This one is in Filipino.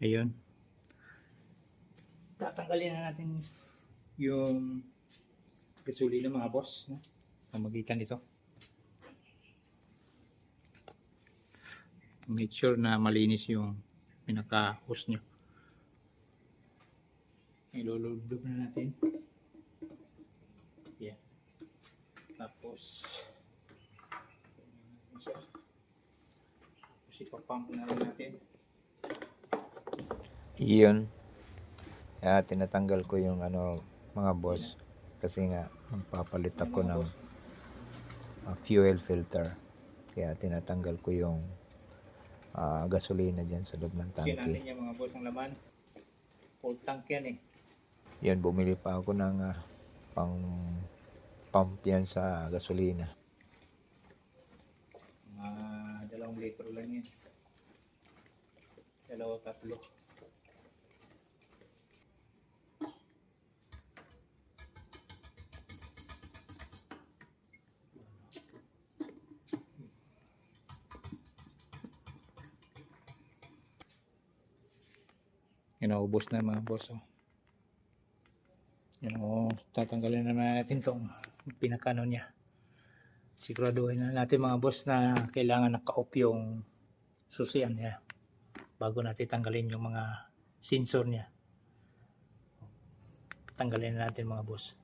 Ayun. Tatanggalin na natin yung gasolina mga boss, no? Pamagitan nito. Make sure na malinis yung pinaka-hose nyo. Ilulubog na natin. Yan. Tapos ipapump na rin natin. Iyon. Tinatanggal ko yung mga boss. Kasi nga magpapalit ako ng fuel filter. Kaya tinatanggal ko yung gasolina dyan sa loob ng Kasi natin tangke. yung mga boss ng laman. Full tank yan eh. Yan, bumili pa ako ng pang pump yan sa gasolina. Mga 2 litro lang yan. 2-3. Inaubos na mga boss. Tatanggalin naman natin tong pinakano niya. Siguraduhin na natin mga boss na kailangan naka-off yung susian niya bago natin tanggalin yung mga sensor niya. Tanggalin na natin mga boss.